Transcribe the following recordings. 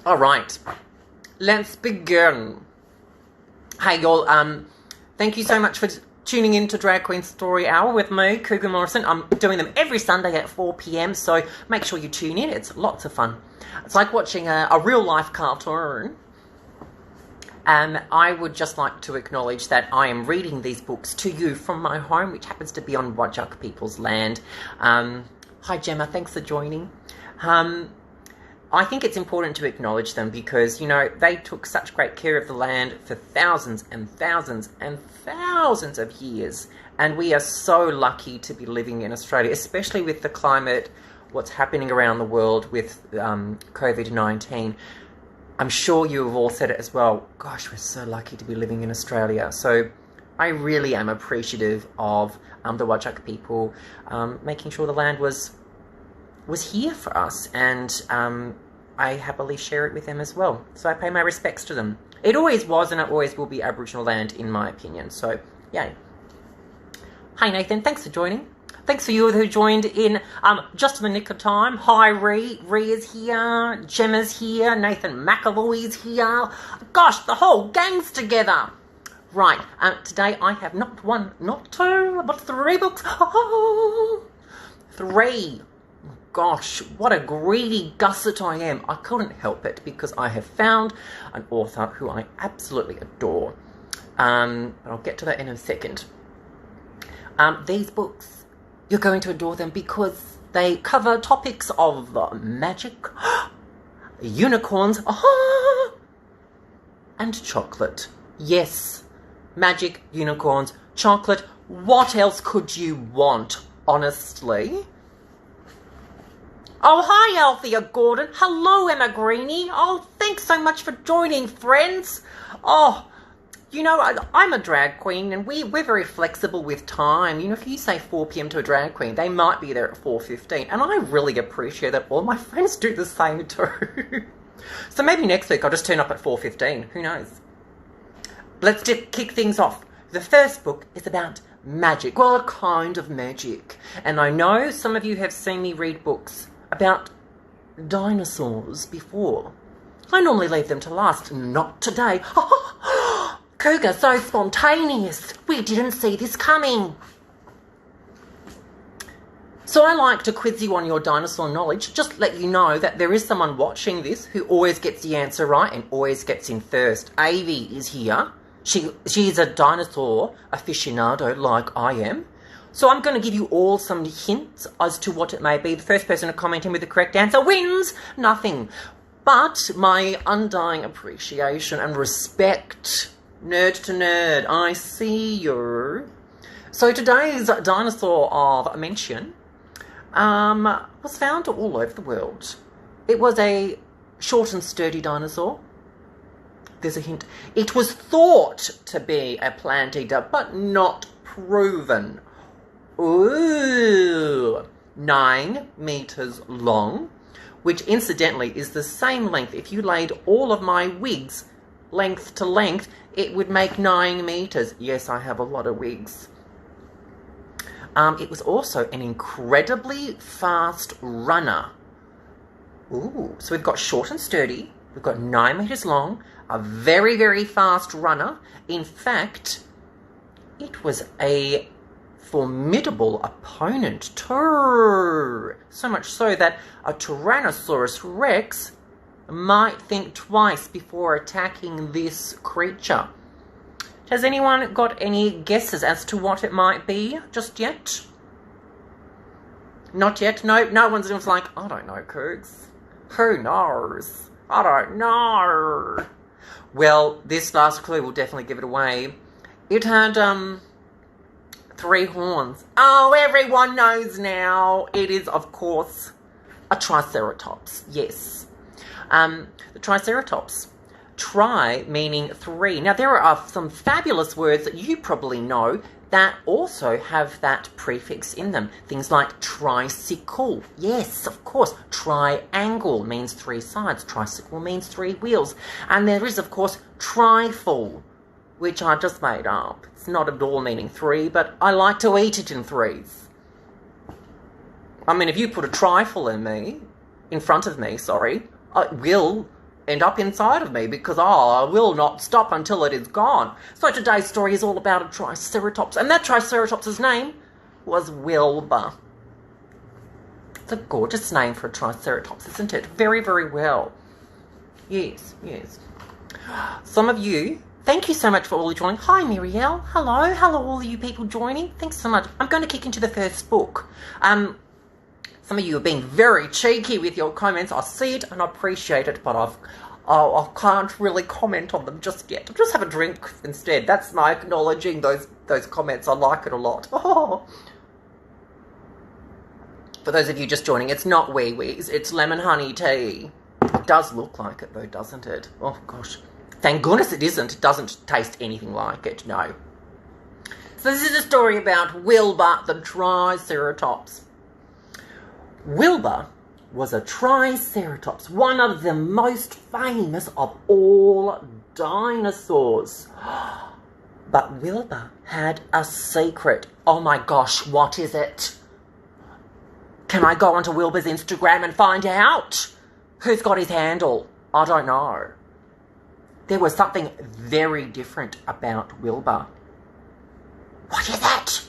All right, let's begin. Hey, y'all, thank you so much for tuning in to Dragqueen Story Hour with me, Cougar Morrison. I'm doing them every Sunday at 4 p.m, so make sure you tune in. It's lots of fun. It's like watching a real-life cartoon. And I would just like to acknowledge that I am reading these books to you from my home, which happens to be on Whadjuk people's land. Hi, Gemma. Thanks for joining. I think it's important to acknowledge them because, you know, they took such great care of the land for thousands and thousands and thousands of years. And we are so lucky to be living in Australia, especially with the climate, what's happening around the world with COVID-19. I'm sure you have all said it as well. Gosh, we're so lucky to be living in Australia. So I really am appreciative of the Whadjuk people making sure the land was here for us, and I happily share it with them as well. So I pay my respects to them. It always was and it always will be Aboriginal land, in my opinion. So, yay. Hi, Nathan. Thanks for joining. Thanks for you who joined in just in the nick of time. Hi, Ree. Ree is here. Gemma's here. Nathan McAvoy's here. Gosh, the whole gang's together. Right. Today I have not one, not two, but 3 books. 3. Gosh, what a greedy gusset I am. I couldn't help it because I have found an author who I absolutely adore. But I'll get to that in a second. These books, you're going to adore them because they cover topics of magic, unicorns, and chocolate. Yes, magic, unicorns, chocolate. What else could you want, honestly? Oh, hi, Althea Gordon. Hello, Emma Greenie. Oh, thanks so much for joining, friends. Oh, you know, I'm a drag queen, and we're very flexible with time. You know, if you say 4 p.m. to a drag queen, they might be there at 4:15, and I really appreciate that all my friends do the same too. So maybe next week I'll just turn up at 4:15. Who knows? Let's just kick things off. The first book is about magic. Well, a kind of magic. And I know some of you have seen me read books about dinosaurs before. I normally leave them to last. Not today. Cougar, so spontaneous. We didn't see this coming. So I like to quiz you on your dinosaur knowledge. Just let you know that there is someone watching this who always gets the answer right and always gets in first. Avi is here. She's a dinosaur aficionado like I am. So I'm going to give you all some hints as to what it may be. The first person to comment in with the correct answer wins nothing. But my undying appreciation and respect, nerd to nerd, I see you. So today's dinosaur of mention was found all over the world. It was a short and sturdy dinosaur. There's a hint. It was thought to be a plant eater, but not proven. Ooh, 9 meters long, which incidentally is the same length. If you laid all of my wigs length to length, it would make 9 meters. Yes, I have a lot of wigs. It was also an incredibly fast runner. Ooh, so we've got short and sturdy. We've got 9 meters long, a very, very fast runner. In fact, it was a formidable opponent too. So much so that a Tyrannosaurus Rex might think twice before attacking this creature. Has anyone got any guesses as to what it might be just yet? Not yet? No one's just like, I don't know, Cougs. Who knows? I don't know. Well, this last clue will definitely give it away. It had, 3 horns. Oh, everyone knows now. It is, of course, a Triceratops. Yes. The Triceratops. Tri meaning 3. Now, there are some fabulous words that you probably know that also have that prefix in them. Things like tricycle. Yes, of course. Triangle means 3 sides. Tricycle means 3 wheels. And there is, of course, trifle, which I just made up. It's not at all meaning 3, but I like to eat it in 3s. I mean, if you put a trifle in front of me, I will end up inside of me because I will not stop until it is gone. So today's story is all about a Triceratops, and that Triceratops' name was Wilbur. It's a gorgeous name for a Triceratops, isn't it? Very, very well. Yes, yes. Some of you, thank you so much for all you joining. Hi, Muriel. Hello. Hello, all of you people joining. Thanks so much. I'm going to kick into the first book. Some of you are being very cheeky with your comments. I see it and I appreciate it, but I can't really comment on them just yet. I'll just have a drink instead. That's my acknowledging those comments. I like it a lot. Oh. For those of you just joining, it's not wee-wees. It's lemon honey tea. It does look like it though, doesn't it? Oh, gosh. Thank goodness it isn't. It doesn't taste anything like it, no. So this is a story about Wilbur the Triceratops. Wilbur was a Triceratops, one of the most famous of all dinosaurs. But Wilbur had a secret. Oh my gosh, what is it? Can I go onto Wilbur's Instagram and find out? Who's got his handle? I don't know. There was something very different about Wilbur. What is that?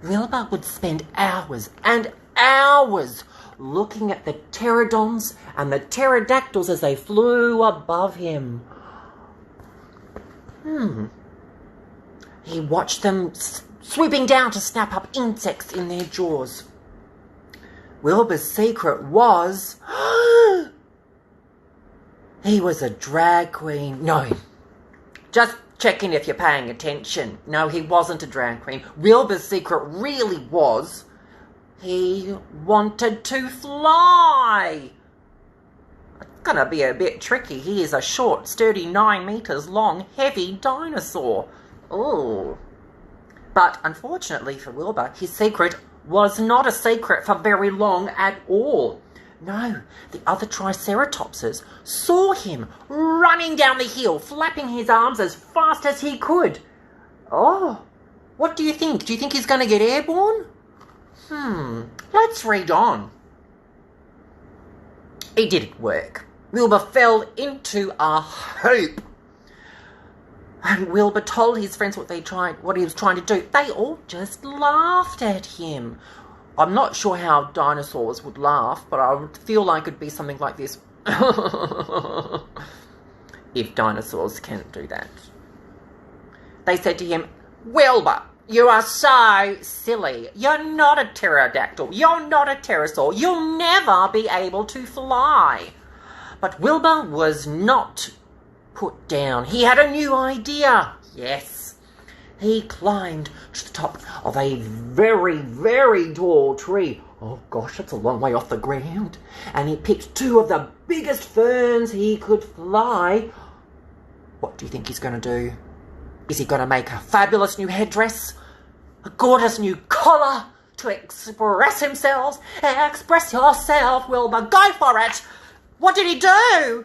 Wilbur would spend hours and hours looking at the pterodons and the pterodactyls as they flew above him. He watched them swooping down to snap up insects in their jaws. Wilbur's secret was he was a drag queen. No, just checking if you're paying attention. No, he wasn't a drag queen. Wilbur's secret really was he wanted to fly. It's going to be a bit tricky. He is a short, sturdy, 9 meters long, heavy dinosaur. Oh. But unfortunately for Wilbur, his secret was not a secret for very long at all. No, the other Triceratopses saw him running down the hill, flapping his arms as fast as he could. Oh, what do you think? Do you think he's going to get airborne? Let's read on. It didn't work. Wilbur fell into a hoop. And Wilbur told his friends what he was trying to do. They all just laughed at him. I'm not sure how dinosaurs would laugh, but I would feel like it'd be something like this. If dinosaurs can't do that. They said to him, Wilbur, you are so silly. You're not a pterodactyl. You're not a pterosaur. You'll never be able to fly. But Wilbur was not put down. He had a new idea. Yes. He climbed to the top of a very, very tall tree. Oh gosh, it's a long way off the ground. And he picked 2 of the biggest ferns he could fly. What do you think he's going to do? Is he going to make a fabulous new headdress? A gorgeous new collar to express himself? Express yourself, Wilbur. Go for it. What did he do?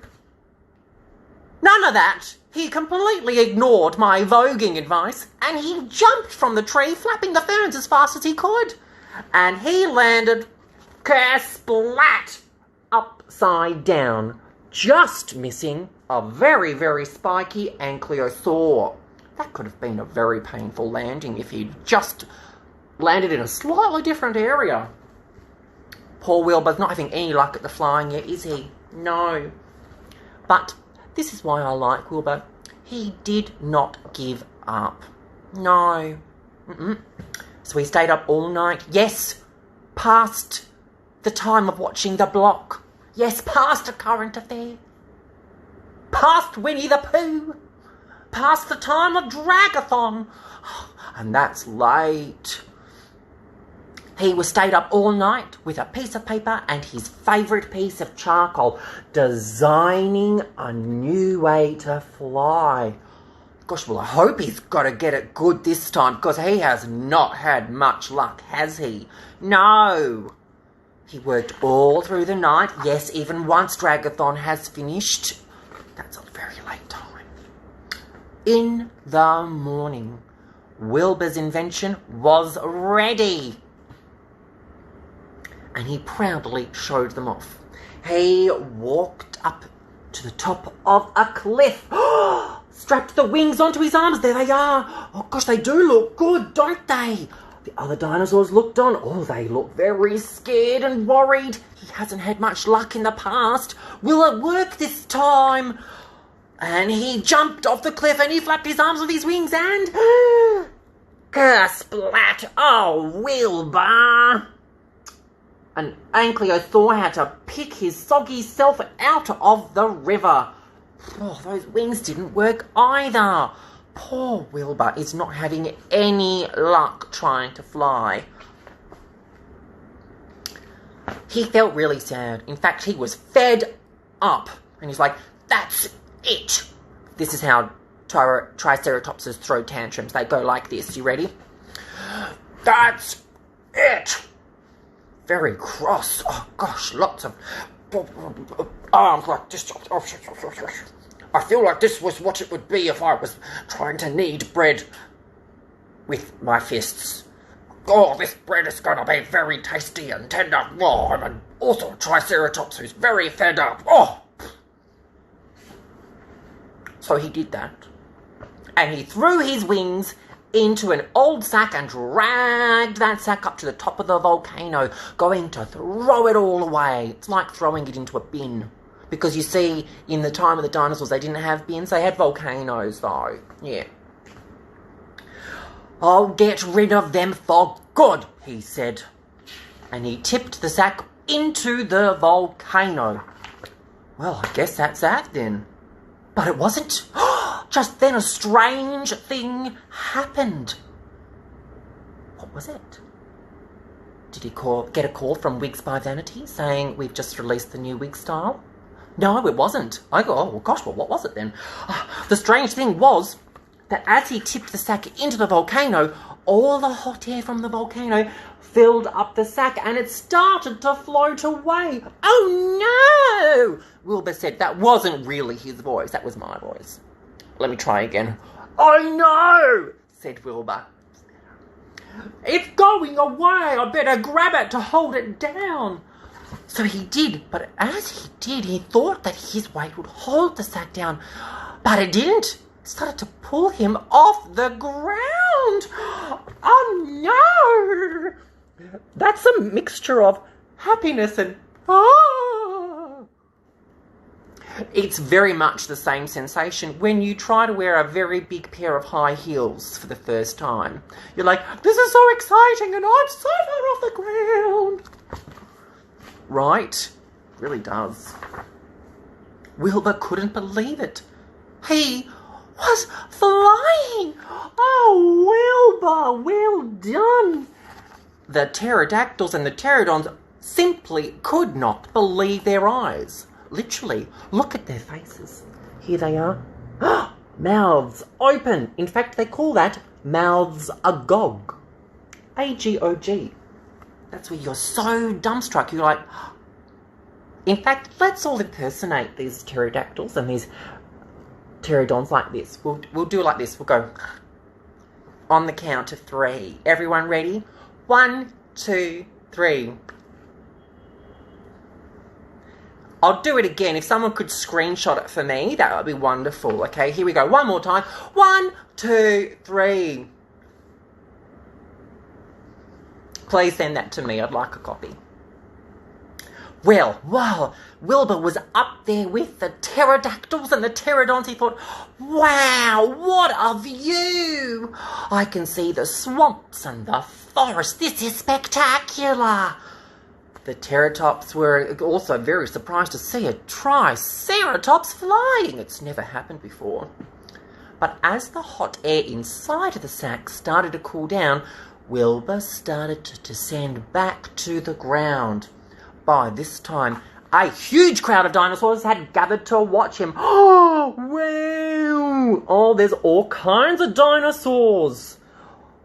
None of that. He completely ignored my voguing advice and he jumped from the tree, flapping the ferns as fast as he could. And he landed kersplat upside down, just missing a very, very spiky ankylosaur. That could have been a very painful landing if he'd just landed in a slightly different area. Poor Wilbur's not having any luck at the flying yet, is he? No. But this is why I like Wilbur. He did not give up. No. So he stayed up all night. Yes, past the time of watching The Block. Yes, past A Current Affair. Past Winnie the Pooh. Past the time of Dragathon. And that's late. He was stayed up all night with a piece of paper and his favourite piece of charcoal, designing a new way to fly. Gosh, well, I hope he's got to get it good this time, because he has not had much luck, has he? No. He worked all through the night. Yes, even once Dragathon has finished. That's a very late time. In the morning, Wilbur's invention was ready. And he proudly showed them off. He walked up to the top of a cliff. Strapped the wings onto his arms. There they are. Oh, gosh, they do look good, don't they? The other dinosaurs looked on. Oh, they look very scared and worried. He hasn't had much luck in the past. Will it work this time? And he jumped off the cliff and he flapped his arms with his wings and... Kersplat! Oh, Wilbur! And Ankylosaur had to pick his soggy self out of the river. Oh, those wings didn't work either. Poor Wilbur is not having any luck trying to fly. He felt really sad. In fact, he was fed up. And he's like, that's it. This is how Triceratopses throw tantrums. They go like this. You ready? That's it. Very cross. Oh, gosh, lots of arms like this. I feel like this was what it would be if I was trying to knead bread with my fists. Oh, this bread is going to be very tasty and tender. Oh, I'm also a Triceratops who's very fed up. Oh! So he did that. And he threw his wings into an old sack and dragged that sack up to the top of the volcano, going to throw it all away. It's like throwing it into a bin. Because you see, in the time of the dinosaurs, they didn't have bins. They had volcanoes, though. Yeah. I'll get rid of them for good, he said. And he tipped the sack into the volcano. Well, I guess that's that then. But it wasn't. Just then a strange thing happened. What was it? Did he get a call from Wigs by Vanity saying we've just released the new wig style? No, it wasn't. I go, oh, gosh, well, what was it then? The strange thing was that as he tipped the sack into the volcano, all the hot air from the volcano filled up the sack and it started to float away. Oh, no! Wilbur said that wasn't really his voice. That was my voice. Let me try again. Oh, no! Said Wilbur. It's going away. I better grab it to hold it down. So he did, but as he did, he thought that his weight would hold the sack down, but it didn't. It started to pull him off the ground. Oh, no! That's a mixture of happiness and... It's very much the same sensation when you try to wear a very big pair of high heels for the first time. You're like, this is so exciting and I'm so far off the ground. Right? Really does. Wilbur couldn't believe it. He was flying. Oh, Wilbur, well done. The pterodactyls and the pterodons simply could not believe their eyes. Literally, look at their faces. Here they are. Mouths open. In fact, they call that mouths agog. A-G-O-G. That's where you're so dumbstruck. You're like... In fact, let's all impersonate these pterodactyls and these pterodons like this. We'll do it like this. We'll go on the count of 3. Everyone ready? 1, 2, 3. I'll do it again. If someone could screenshot it for me, that would be wonderful. Okay, here we go. One more time. 1, 2, 3. Please send that to me. I'd like a copy. Well, wow, Wilbur was up there with the pterodactyls and the pterodons. He thought, wow, what a view. I can see the swamps and the forest. This is spectacular. The pterotops were also very surprised to see a triceratops flying. It's never happened before. But as the hot air inside of the sack started to cool down, Wilbur started to descend back to the ground. By this time, a huge crowd of dinosaurs had gathered to watch him. Oh, wow! Oh, there's all kinds of dinosaurs.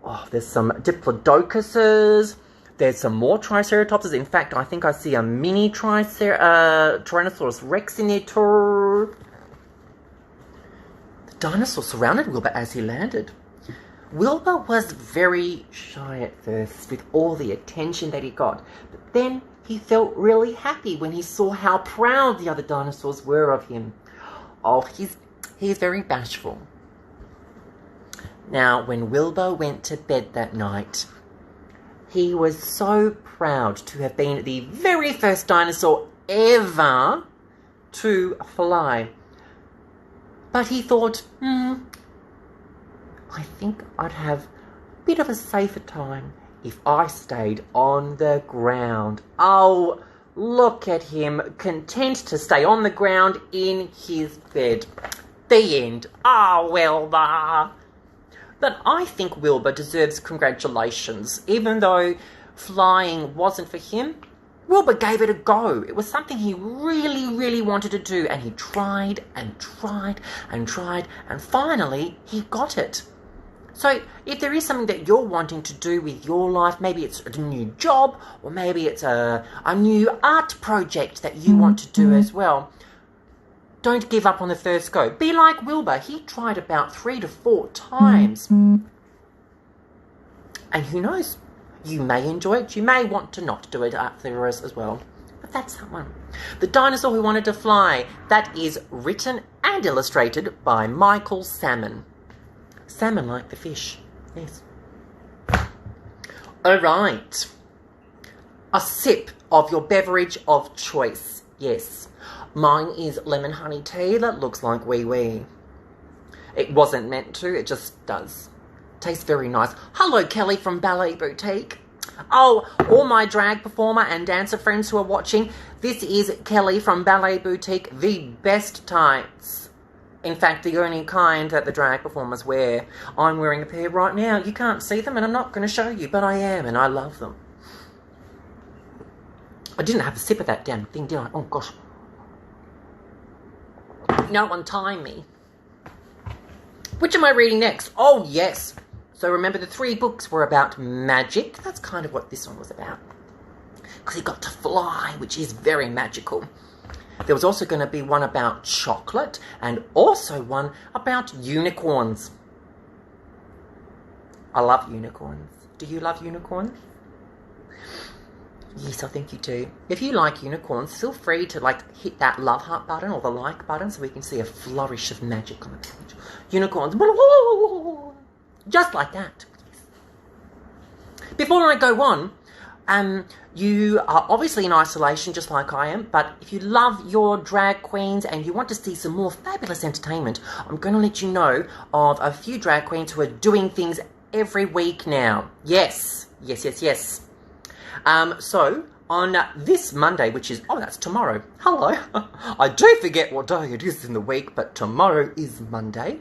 Oh, there's some Diplodocuses. There's some more Triceratopses. In fact, I think I see a mini Tyrannosaurus Rex in there too. The dinosaur surrounded Wilbur as he landed. Wilbur was very shy at first with all the attention that he got. But then he felt really happy when he saw how proud the other dinosaurs were of him. Oh, he's very bashful. Now, when Wilbur went to bed that night, he was so proud to have been the very first dinosaur ever to fly. But he thought, I think I'd have a bit of a safer time if I stayed on the ground. Oh, look at him, content to stay on the ground in his bed. The end. Ah, Wilbur. But I think Wilbur deserves congratulations. Even though flying wasn't for him, Wilbur gave it a go. It was something he really, really wanted to do, and he tried and tried and tried, and finally he got it. So if there is something that you're wanting to do with your life, maybe it's a new job, or maybe it's a new art project that you want to do as well, don't give up on the first go. Be like Wilbur. He tried about 3 to 4 times. And who knows? You may enjoy it. You may want to not do it afterwards as well. But that's that one. The Dinosaur Who Wanted to Fly. That is written and illustrated by Michael Salmon. Salmon like the fish. Yes. All right. A sip of your beverage of choice. Yes. Mine is lemon honey tea that looks like wee wee. It wasn't meant to, it just does. Tastes very nice. Hello, Kelly from Ballet Boutique. Oh, all my drag performer and dancer friends who are watching, this is Kelly from Ballet Boutique, the best tights. In fact, the only kind that the drag performers wear. I'm wearing a pair right now. You can't see them and I'm not going to show you, but I am and I love them. I didn't have a sip of that damn thing, did I? Oh, gosh. No one time me. Which am I reading next? Oh, yes. So remember the 3 books were about magic. That's kind of what this one was about. Because he got to fly, which is very magical. There was also going to be one about chocolate and also one about unicorns. I love unicorns. Do you love unicorns? Yes, I think you do. If you like unicorns, feel free to hit that love heart button or the like button so we can see a flourish of magic on the page. Unicorns. Just like that. Before I go on, you are obviously in isolation just like I am, but if you love your drag queens and you want to see some more fabulous entertainment, I'm going to let you know of a few drag queens who are doing things every week now. Yes. So, on this Monday, which is, that's tomorrow. Hello. I do forget what day it is in the week, but tomorrow is Monday.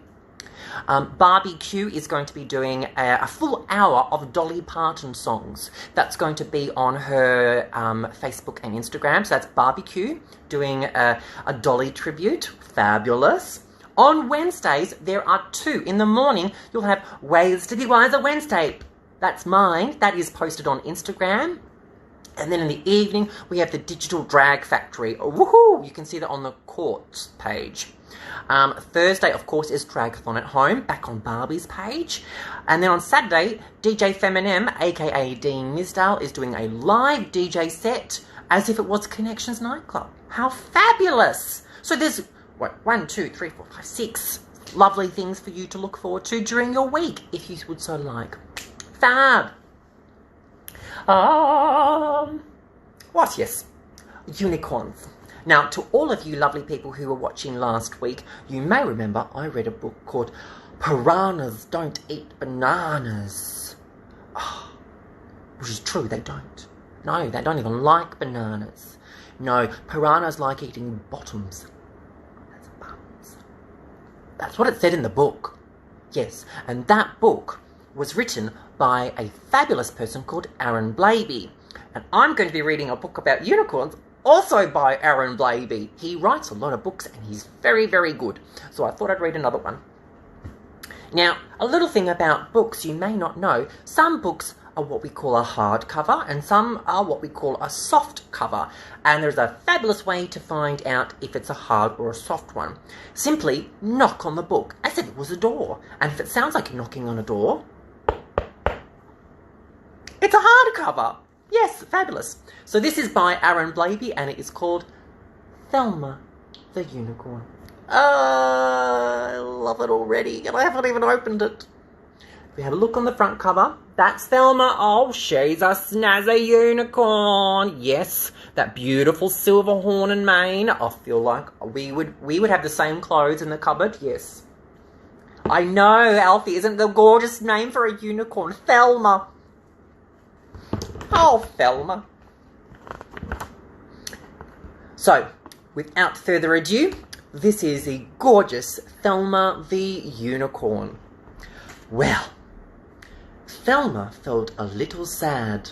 Barbie Q is going to be doing a full hour of Dolly Parton songs. That's going to be on her Facebook and Instagram. So that's Barbie Q doing a Dolly tribute. Fabulous. On Wednesdays, there are 2. In the morning, you'll have Ways to Be Wiser Wednesday. That's mine. That is posted on Instagram. And then in the evening, we have the Digital Drag Factory. Woohoo! You can see that on the Courts page. Thursday, of course, is Dragathon at Home, back on Barbie's page. And then on Saturday, DJ Feminem, aka Dean Misdale, is doing a live DJ set as if it was Connections nightclub. How fabulous! So there's, 1, 2, 3, 4, 5, 6 lovely things for you to look forward to during your week, if you would so like. Fab! What? Yes. Unicorns. Now, to all of you lovely people who were watching last week, you may remember I read a book called Piranhas Don't Eat Bananas. Which is true, they don't. No, they don't even like bananas. No, piranhas like eating bottoms. That's bums. That's what it said in the book. Yes, and that book was written by a fabulous person called Aaron Blabey. And I'm going to be reading a book about unicorns also by Aaron Blabey. He writes a lot of books and he's very, very good. So I thought I'd read another one. Now, a little thing about books you may not know. Some books are what we call a hardcover and some are what we call a soft cover. And there's a fabulous way to find out if it's a hard or a soft one. Simply knock on the book as if it was a door. And if it sounds like you're knocking on a door, it's a hardcover. Yes, fabulous. So this is by Aaron Blabey, and it is called Thelma the Unicorn. I love it already, and I haven't even opened it. If we have a look on the front cover, that's Thelma. Oh, she's a snazzy unicorn. Yes, that beautiful silver horn and mane. I feel like we would have the same clothes in the cupboard. Yes. I know, Alfie, isn't the gorgeous name for a unicorn? Thelma. Oh, Thelma. So, without further ado, this is the gorgeous Thelma the Unicorn. Well, Thelma felt a little sad.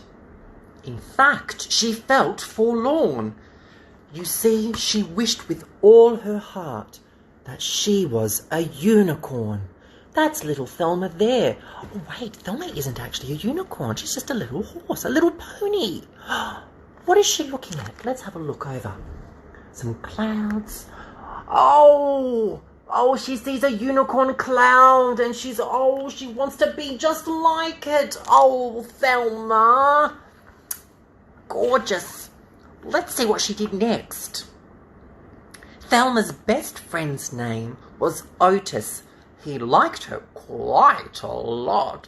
In fact, she felt forlorn. You see, she wished with all her heart that she was a unicorn. That's little Thelma there. Oh, wait, Thelma isn't actually a unicorn. She's just a little horse, a little pony. What is she looking at? Let's have a look over. Some clouds. Oh, she sees a unicorn cloud and she wants to be just like it. Oh, Thelma. Gorgeous. Let's see what she did next. Thelma's best friend's name was Otis. He liked her quite a lot.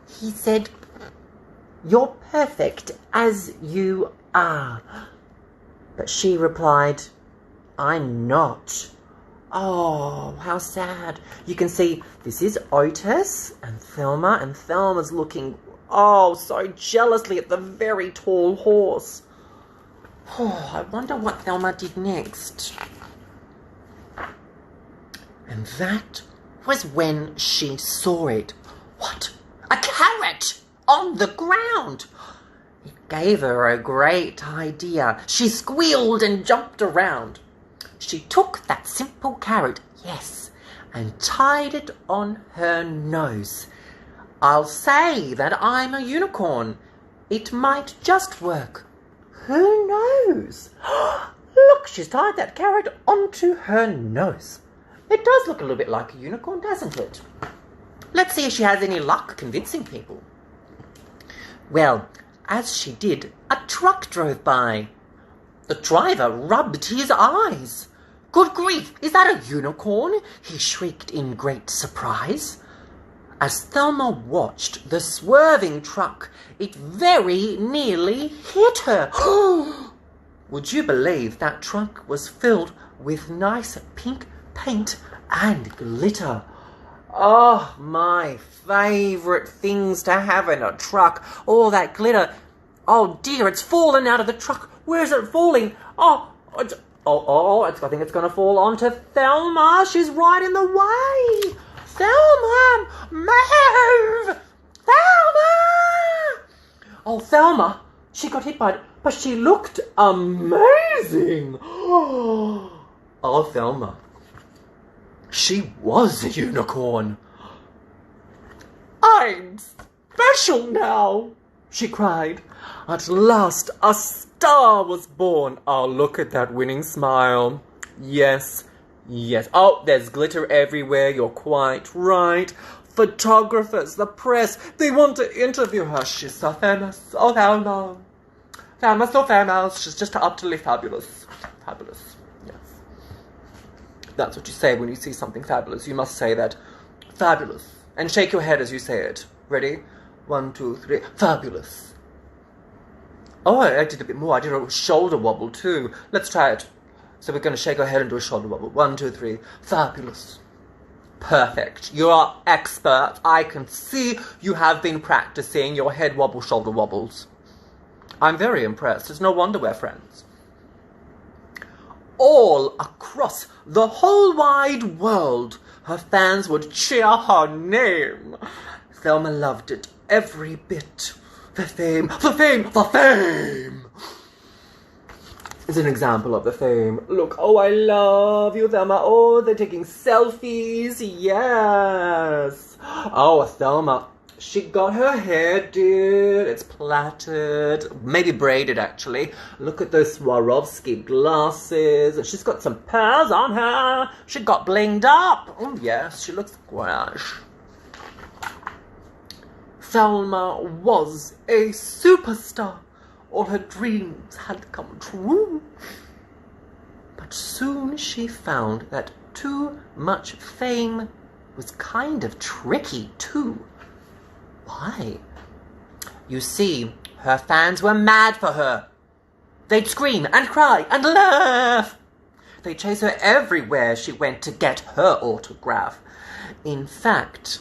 He said, "You're perfect as you are." But she replied, "I'm not." Oh, how sad. You can see this is Otis and Thelma's looking, so jealously at the very tall horse. Oh, I wonder what Thelma did next. And that was when she saw it. What? A carrot on the ground! It gave her a great idea. She squealed and jumped around. She took that simple carrot, yes, and tied it on her nose. I'll say that I'm a unicorn. It might just work. Who knows? Look, she's tied that carrot onto her nose. It does look a little bit like a unicorn, doesn't it? Let's see if she has any luck convincing people. Well, as she did, a truck drove by. The driver rubbed his eyes. "Good grief, is that a unicorn?" he shrieked in great surprise. As Thelma watched the swerving truck, it very nearly hit her. Would you believe that truck was filled with nice pink paint and glitter? Oh, my favourite things to have in a truck. All that glitter. Oh dear, it's fallen out of the truck. Where is it falling? I think it's going to fall onto Thelma. She's right in the way. Thelma, move! Thelma! Oh, Thelma, she got hit by it, but she looked amazing. Oh, Thelma, she was a unicorn. "I'm special now," she cried. "At last a star was born." Oh, look at that winning smile. Yes. Oh, there's glitter everywhere. You're quite right. Photographers, the press, they want to interview her. She's so famous. Oh, Thelma. Thelma's so famous. She's just utterly fabulous. Fabulous. Yes. That's what you say when you see something fabulous. You must say that. Fabulous. And shake your head as you say it. Ready? 1, 2, 3. Fabulous. Oh, I did a bit more. I did a shoulder wobble too. Let's try it. So we're going to shake our head and do a shoulder wobble. 1, 2, 3. Fabulous. Perfect. You are expert. I can see you have been practicing your head wobble, shoulder wobbles. I'm very impressed. It's no wonder we're friends. All across the whole wide world, her fans would cheer her name. Thelma loved it every bit. The fame, the fame, the fame! Is an example of the fame. Look, oh, I love you, Thelma. Oh, they're taking selfies. Yes. Oh, Thelma, she got her hair did. It's plaited. Maybe braided, actually. Look at those Swarovski glasses. And she's got some pearls on her. She got blinged up. Oh, yes, she looks great. Thelma was a superstar. All her dreams had come true. But soon she found that too much fame was kind of tricky too. Why? You see, her fans were mad for her. They'd scream and cry and laugh. They'd chase her everywhere she went to get her autograph. In fact,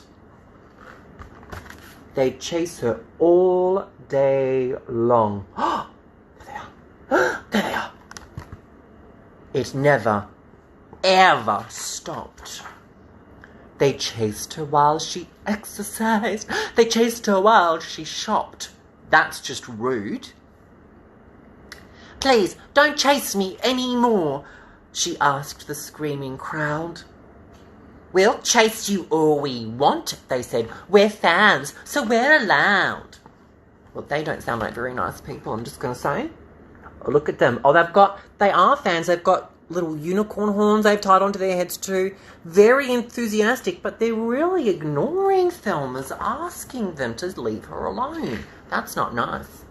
they'd chase her all day long. There they are. There they are. It never, ever stopped. They chased her while she exercised. They chased her while she shopped. That's just rude. Please, don't chase me anymore, she asked the screaming crowd. We'll chase you all we want, they said. We're fans, so we're allowed. Well, they don't sound like very nice people, I'm just going to say. Oh, look at them. Oh, they are fans. They've got little unicorn horns they've tied onto their heads too. Very enthusiastic, but they're really ignoring Thelma's asking them to leave her alone. That's not nice.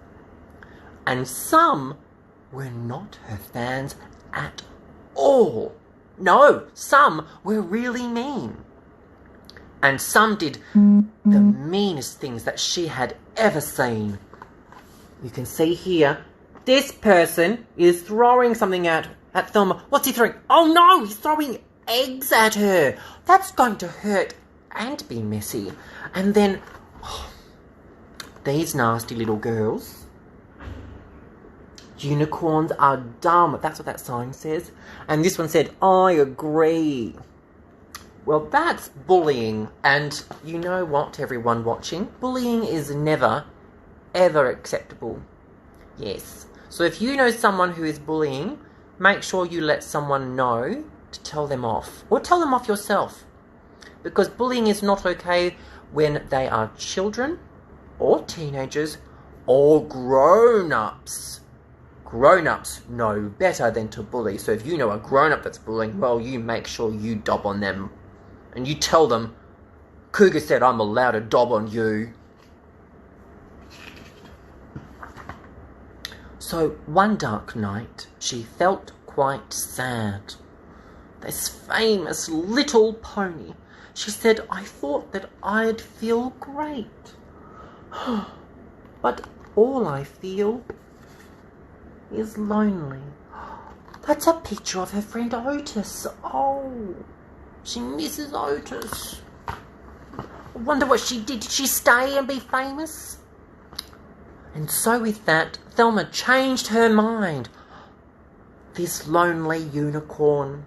And some were not her fans at all. No, some were really mean. And some did the meanest things that she had ever seen. You can see here, this person is throwing something at Thelma. What's he throwing? Oh no, he's throwing eggs at her. That's going to hurt and be messy. And then, these nasty little girls. Unicorns are dumb. That's what that sign says. And this one said, I agree. Well, that's bullying. And you know what, everyone watching? Bullying is never, ever acceptable. Yes. So if you know someone who is bullying, make sure you let someone know to tell them off. Or tell them off yourself. Because bullying is not okay when they are children or teenagers or grown-ups. Grown-ups know better than to bully. So if you know a grown-up that's bullying, well, you make sure you dob on them. And you tell them, Cougar said I'm allowed to dob on you. So one dark night, she felt quite sad. This famous little pony. She said, I thought that I'd feel great. But all I feel is lonely. That's a picture of her friend Otis. Oh, she misses Otis. I wonder what she did. Did she stay and be famous? And so with that, Thelma changed her mind. This lonely unicorn.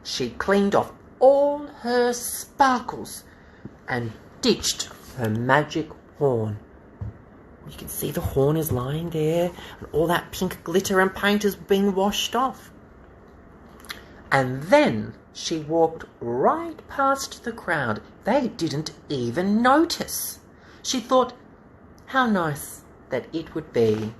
She cleaned off all her sparkles and ditched her magic horn. You can see the horn is lying there, and all that pink glitter and paint is being washed off. And then she walked right past the crowd. They didn't even notice. She thought, how nice that it would be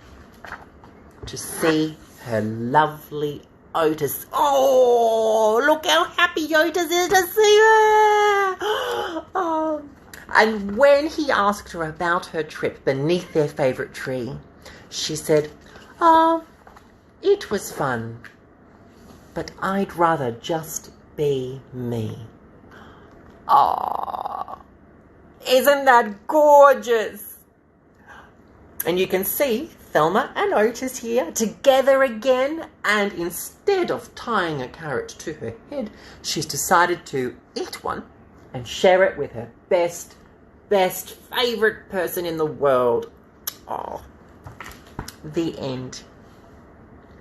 to see her lovely Otis. Oh, look how happy Otis is to see her. Oh. And when he asked her about her trip beneath their favourite tree, she said, oh, it was fun, but I'd rather just be me. Oh, isn't that gorgeous? And you can see Thelma and Otis here together again, and instead of tying a carrot to her head, she's decided to eat one and share it with her best favourite person in the world. Oh, the end.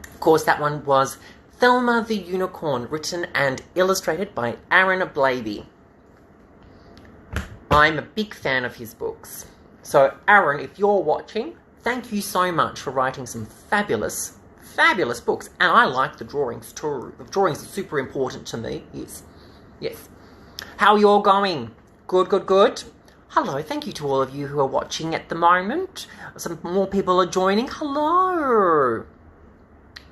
Of course, that one was Thelma the Unicorn, written and illustrated by Aaron Blabey. I'm a big fan of his books. So, Aaron, if you're watching, thank you so much for writing some fabulous books. And I like the drawings too. The drawings are super important to me. Yes. How are you all going? Good. Hello, thank you to all of you who are watching at the moment. Some more people are joining. Hello.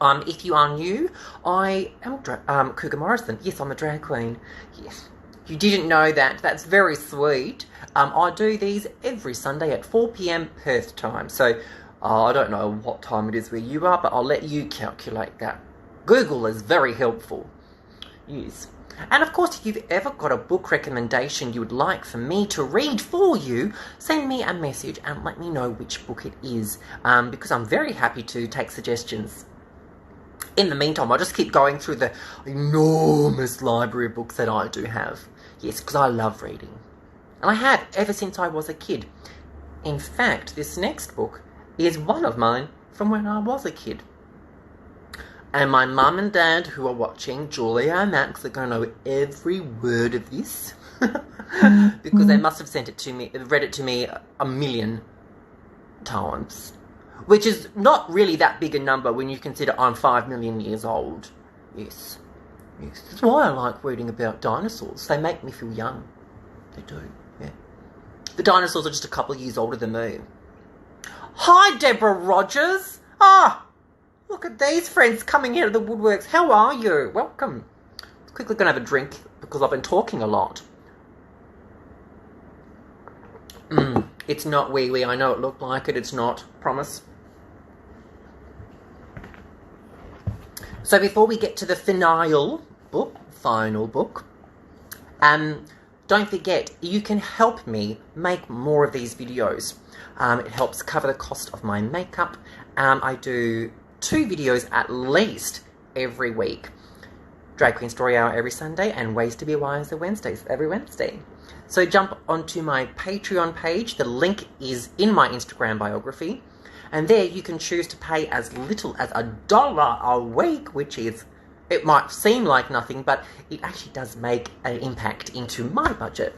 If you are new, I am Cougar Morrison. Yes, I'm a drag queen. Yes. You didn't know that. That's very sweet. I do these every Sunday at 4 p.m. Perth time. So I don't know what time it is where you are, but I'll let you calculate that. Google is very helpful. Yes. And of course, if you've ever got a book recommendation you would like for me to read for you, send me a message and let me know which book it is, because I'm very happy to take suggestions. In the meantime, I'll just keep going through the enormous library of books that I do have. Yes, because I love reading. And I have ever since I was a kid. In fact, this next book is one of mine from when I was a kid. And my mum and dad, who are watching, Julia and Max, are going to know every word of this. Because they must have sent it to me, read it to me a million times. Which is not really that big a number when you consider I'm 5 million years old. Yes. Yes. That's why I like reading about dinosaurs. They make me feel young. They do, yeah. The dinosaurs are just a couple of years older than me. Hi, Deborah Rogers. Look at these friends coming out of the woodworks. How are you? Welcome. I'm quickly going to have a drink because I've been talking a lot. It's not wee-wee. I know it looked like it. It's not. Promise. So before we get to the final book, don't forget, you can help me make more of these videos. It helps cover the cost of my makeup. I do 2 videos at least every week. Dragqueen Story Hour every Sunday and Ways to Be Wiser Wednesdays every Wednesday. So jump onto my Patreon page. The link is in my Instagram biography. And there you can choose to pay as little as $1 a week, which is, it might seem like nothing, but it actually does make an impact into my budget.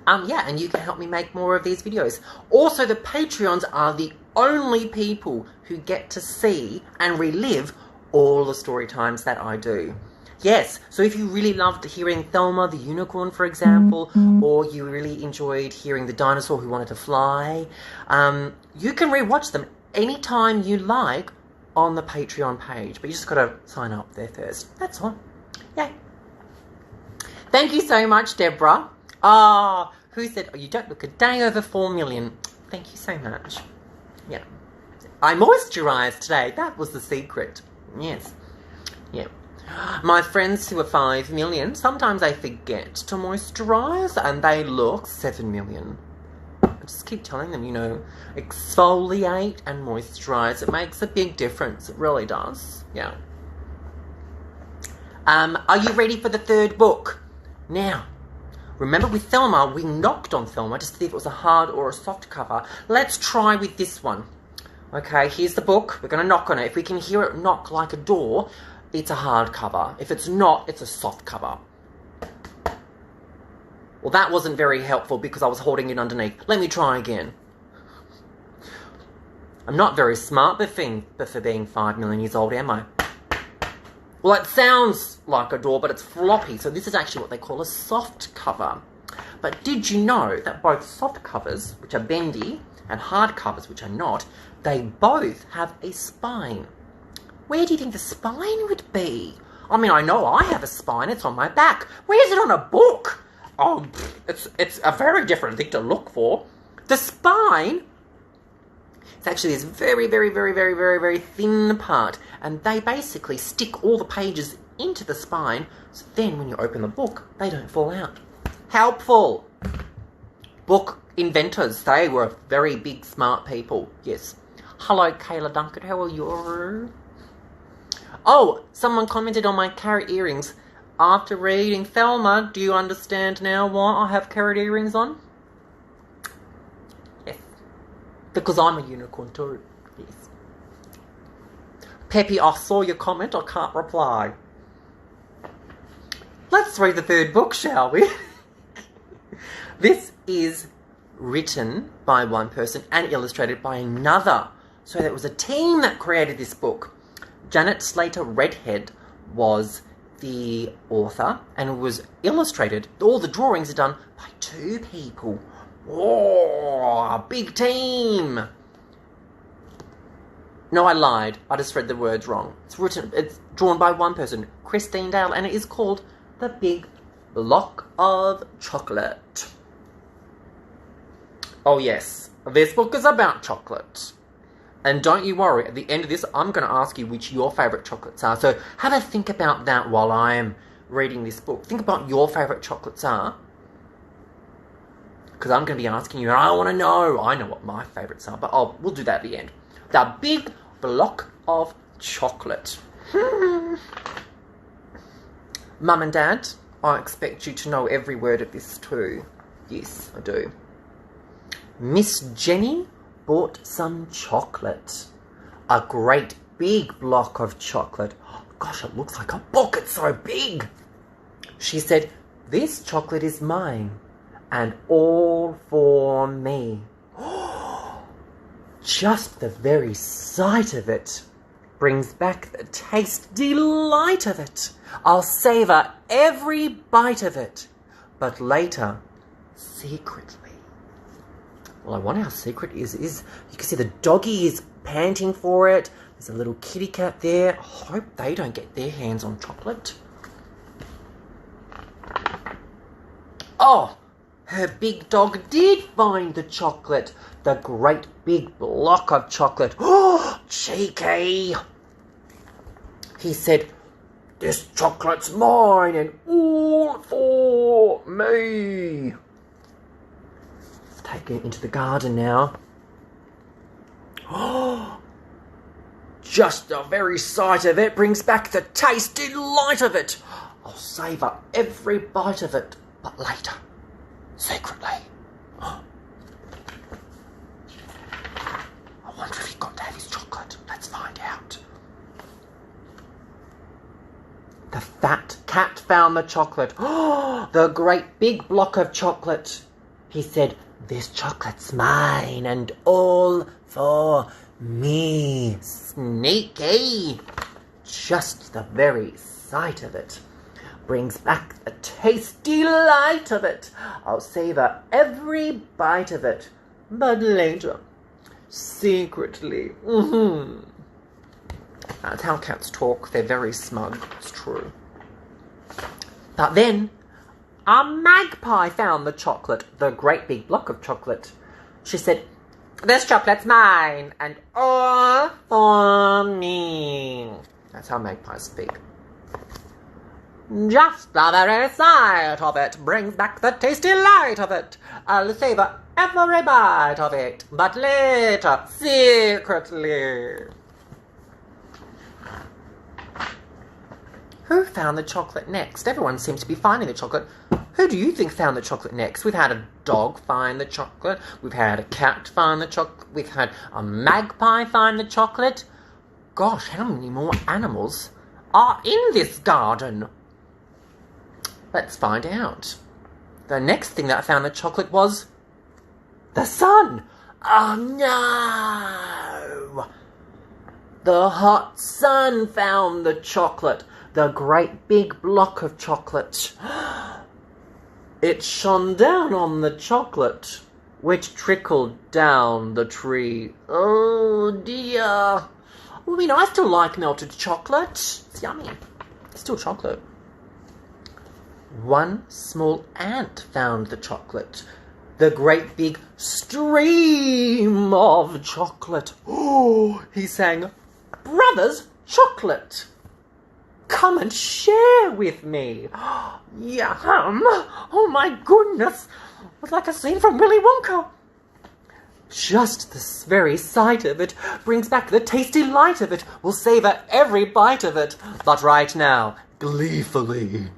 Yeah, and you can help me make more of these videos. Also, the Patreons are the only people who get to see and relive all the story times that I do. Yes, so if you really loved hearing Thelma the unicorn, for example, or you really enjoyed hearing the dinosaur who wanted to fly, you can rewatch them anytime you like on the Patreon page. But you just got to sign up there first. That's all. Yay. Thank you so much, Deborah. Who said, you don't look a day over 4 million. Thank you so much. Yeah. I moisturised today. That was the secret. Yes. Yeah. My friends who are 5 million, sometimes they forget to moisturise and they look 7 million. I just keep telling them, exfoliate and moisturise. It makes a big difference. It really does. Yeah. Are you ready for the 3rd book? Now, remember with Thelma, we knocked on Thelma to see if it was a hard or a soft cover. Let's try with this one. Okay, here's the book. We're going to knock on it. If we can hear it knock like a door, it's a hard cover. If it's not, it's a soft cover. Well, that wasn't very helpful because I was holding it underneath. Let me try again. I'm not very smart for being 5 million years old, am I? Well, it sounds like a door, but it's floppy. So this is actually what they call a soft cover. But did you know that both soft covers, which are bendy, and hard covers, which are not, they both have a spine? Where do you think the spine would be? I mean, I know I have a spine. It's on my back. Where's it on a book? Oh, it's a very different thing to look for. The spine, it's actually this very, very, very, very, very, very thin part. And they basically stick all the pages into the spine. So then when you open the book, they don't fall out. Helpful. Book inventors, they were very big, smart people. Yes. Hello, Kayla Duncan. How are you? Oh, someone commented on my carrot earrings. After reading Thelma, do you understand now why I have carrot earrings on? Yes. Because I'm a unicorn too. Yes. Peppy, I saw your comment. I can't reply. Let's read the 3rd book, shall we? This is written by one person and illustrated by another. So it was a team that created this book. Janet Slater Redhead was the author and it was illustrated. All the drawings are done by 2 people. Oh, a big team. No, I lied. I just read the words wrong. It's drawn by one person, Christine Dale, and it is called The Big block of chocolate. Oh yes, this book is about chocolate. And don't you worry, at the end of this, I'm going to ask you which your favourite chocolates are. So have a think about that while I am reading this book. Think about your favourite chocolates are. Because I'm going to be asking you, and I want to know. I know what my favourites are, but we'll do that at the end. The big block of chocolate. Mum and Dad, I expect you to know every word of this too. Yes, I do. Miss Jenny bought some chocolate. A great big block of chocolate. Oh, gosh, it looks like a book. It's so big. She said, "This chocolate is mine, and all for me." Just the very sight of it brings back the taste delight of it. I'll savour every bite of it, but later, secretly. Well, I wonder how secret is. You can see the doggy is panting for it. There's a little kitty cat there. I hope they don't get their hands on chocolate. Oh, her big dog did find the chocolate. The great big block of chocolate. Oh, cheeky. He said, "This chocolate's mine and all for me." Taking it into the garden now. Oh, just the very sight of it brings back the taste delight of it. I'll savour every bite of it, but later, secretly. I wonder if he got to have his chocolate. Let's find out. The fat cat found the chocolate. Oh, the great big block of chocolate. He said, "This chocolate's mine and all for me." Sneaky. Just the very sight of it brings back the taste delight of it. I'll savour every bite of it, but later, secretly. That's how cats talk. They're very smug. It's true. But then, a magpie found the chocolate, the great big block of chocolate. She said, "This chocolate's mine, and all for me." That's how magpies speak. Just the very sight of it brings back the tasty light of it. I'll savour every bite of it, but later, secretly. Who found the chocolate next? Everyone seems to be finding the chocolate. Who do you think found the chocolate next? We've had a dog find the chocolate. We've had a cat find the chocolate. We've had a magpie find the chocolate. Gosh, how many more animals are in this garden? Let's find out. The next thing that found the chocolate was the sun. Oh no! The hot sun found the chocolate. The great big block of chocolate. It shone down on the chocolate, which trickled down the tree. Oh dear. Well, I mean, I still like melted chocolate. It's yummy. It's still chocolate. One small ant found the chocolate. The great big stream of chocolate. Oh, he sang, "Brothers, chocolate. Come and share with me." Yum! Oh my goodness! It was like a scene from Willy Wonka. Just the very sight of it brings back the tasty light of it. We'll savour every bite of it. But right now, gleefully.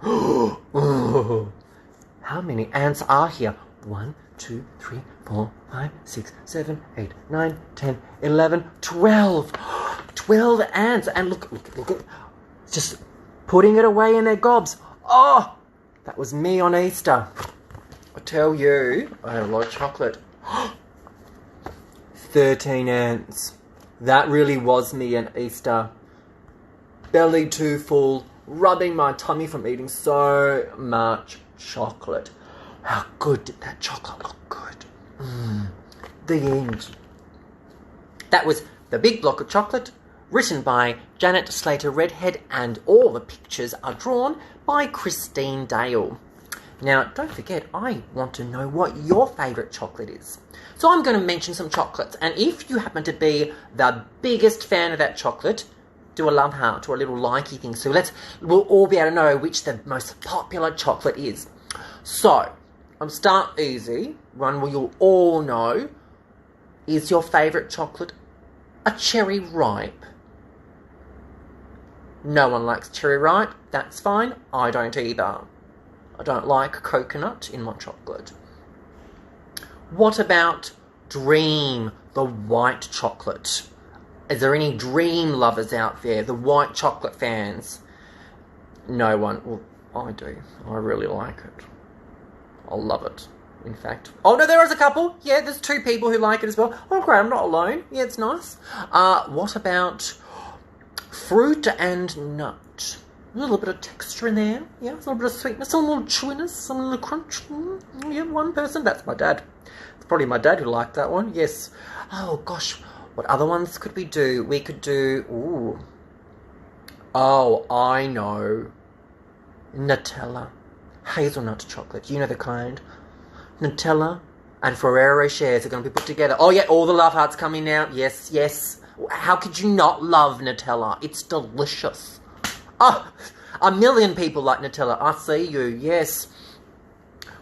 How many ants are here? 1, 2, 3, 4, 5, 6, 7, 8, 9, 10, 11, 12. 12 ants. And look, just putting it away in their gobs. Oh, that was me on Easter. I tell you, I had a lot of chocolate. 13 ants. That really was me on Easter. Belly too full, rubbing my tummy from eating so much chocolate. How good did that chocolate look good? The end. That was The Big Block of Chocolate, written by Janet Slater Redhead, and all the pictures are drawn by Christine Dale. Now, don't forget, I want to know what your favourite chocolate is. So I'm going to mention some chocolates, and if you happen to be the biggest fan of that chocolate, do a love heart or a little likey thing. So we'll all be able to know which the most popular chocolate is. So, I'm start easy. One you'll all know. Is your favourite chocolate a cherry ripe? No one likes cherry ripe. That's fine. I don't either. I don't like coconut in my chocolate. What about Dream, the white chocolate? Is there any Dream lovers out there? The white chocolate fans? No one. Well, I do. I really like it. I love it, in fact. Oh, no, there is a couple. Yeah, there's 2 people who like it as well. Oh, great, I'm not alone. Yeah, it's nice. What about fruit and nut? A little bit of texture in there. Yeah, a little bit of sweetness, a little chewiness, a little crunch. Yeah, one person. That's my dad. It's probably my dad who liked that one. Yes. Oh, gosh. What other ones could we do? We could do... Ooh. Oh, I know. Nutella. Hazelnut chocolate. You know the kind. Nutella and Ferrero Rochers are going to be put together. Oh, yeah, all the love hearts coming out. Yes, yes. How could you not love Nutella? It's delicious. Oh, a million people like Nutella. I see you, yes.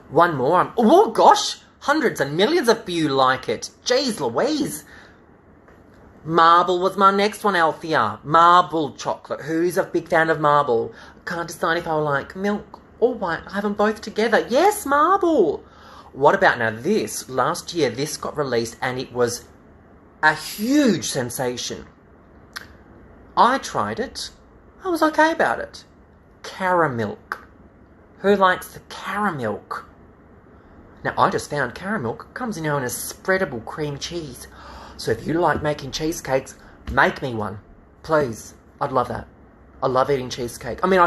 One more. Oh, gosh. Hundreds and millions of you like it. Jeez Louise. Marble was my next one, Althea. Marble chocolate. Who's a big fan of marble? Can't decide if I like milk or white. I have them both together. Yes, marble. What about now this? Last year, this got released and it was a huge sensation. I tried it. I was okay about it. Caramilk. Who likes the caramilk? Now, I just found caramilk comes in a spreadable cream cheese. So if you like making cheesecakes, make me one. Please. I'd love that. I love eating cheesecake. I mean,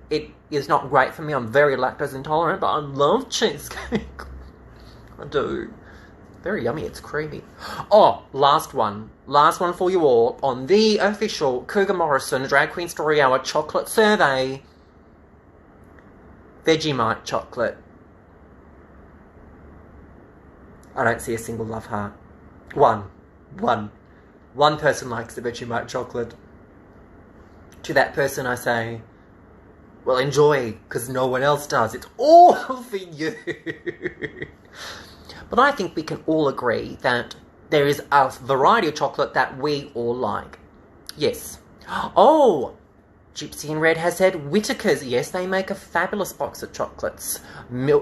it is not great for me. I'm very lactose intolerant, but I love cheesecake. I do. Very yummy. It's creamy. Oh, last one. Last one for you all on the official Cougar Morrison Drag Queen Story Hour chocolate survey. Vegemite chocolate. I don't see a single love heart. One person likes the Vegemite chocolate. To that person I say, well, enjoy, because no one else does. It's all for you. But I think we can all agree that there is a variety of chocolate that we all like. Yes. Oh, Gypsy and Red has said Whittaker's. Yes, they make a fabulous box of chocolates.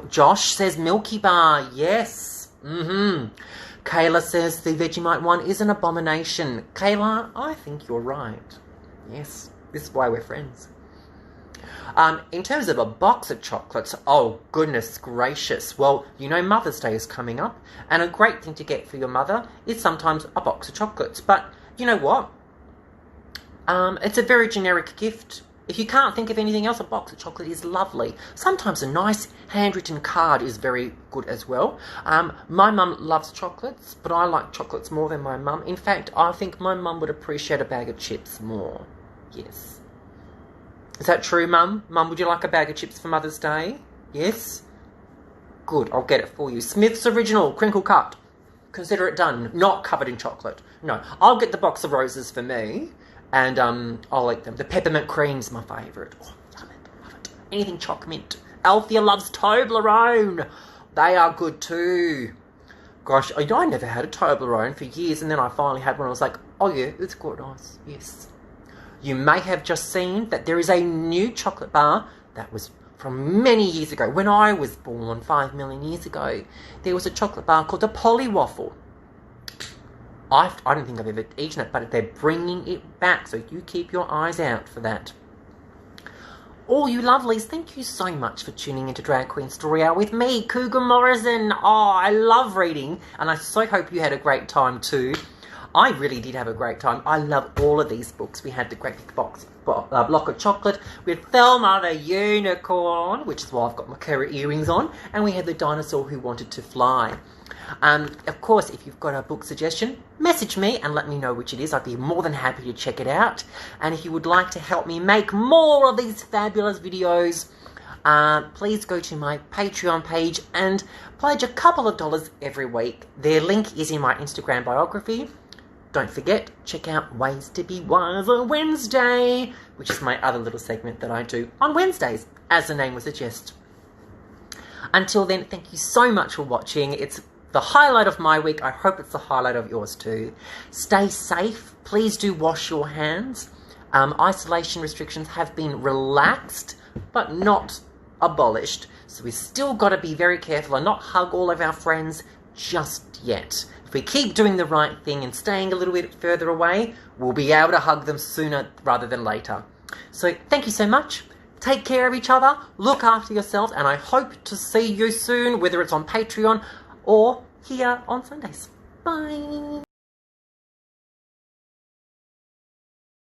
Josh says Milky Bar. Yes. Kayla says the Vegemite one is an abomination. Kayla, I think you're right. Yes, this is why we're friends. In terms of a box of chocolates, oh, goodness gracious. Well, you know Mother's Day is coming up, and a great thing to get for your mother is sometimes a box of chocolates. But you know what? It's a very generic gift. If you can't think of anything else, a box of chocolate is lovely. Sometimes a nice handwritten card is very good as well. My mum loves chocolates, but I like chocolates more than my mum. In fact, I think my mum would appreciate a bag of chips more. Yes. Is that true, Mum? Mum, would you like a bag of chips for Mother's Day? Yes? Good, I'll get it for you. Smith's Original, crinkle cut. Consider it done. Not covered in chocolate. No, I'll get the box of roses for me, and I'll eat them. The peppermint cream's my favourite. Oh, love it. Anything choc mint. Althea loves Toblerone. They are good too. Gosh, I never had a Toblerone for years, and then I finally had one. I was like, oh yeah, it's quite nice. Yes. You may have just seen that there is a new chocolate bar that was from many years ago. When I was born 5 million years ago, there was a chocolate bar called the Polly Waffle. I don't think I've ever eaten it, but they're bringing it back, so you keep your eyes out for that. All you lovelies, thank you so much for tuning into Drag Queen Story Hour with me, Cougar Morrison. Oh, I love reading, and I so hope you had a great time too. I really did have a great time. I love all of these books. We had the great big block of chocolate with Thelma the unicorn, which is why I've got my carrot earrings on, and we had the dinosaur who wanted to fly. Of course, if you've got a book suggestion, message me and let me know which it is. I'd be more than happy to check it out. And if you would like to help me make more of these fabulous videos, please go to my Patreon page and pledge a couple of dollars every week. Their link is in my Instagram biography. Don't forget, check out Ways to Be Wiser Wednesday, which is my other little segment that I do on Wednesdays, as the name would suggest. Until then, thank you so much for watching. It's the highlight of my week. I hope it's the highlight of yours too. Stay safe. Please do wash your hands. Isolation restrictions have been relaxed, but not abolished. So we've still got to be very careful and not hug all of our friends just yet. If we keep doing the right thing and staying a little bit further away, we'll be able to hug them sooner rather than later. So thank you so much. Take care of each other, look after yourselves, and I hope to see you soon, whether it's on Patreon or here on Sundays. Bye.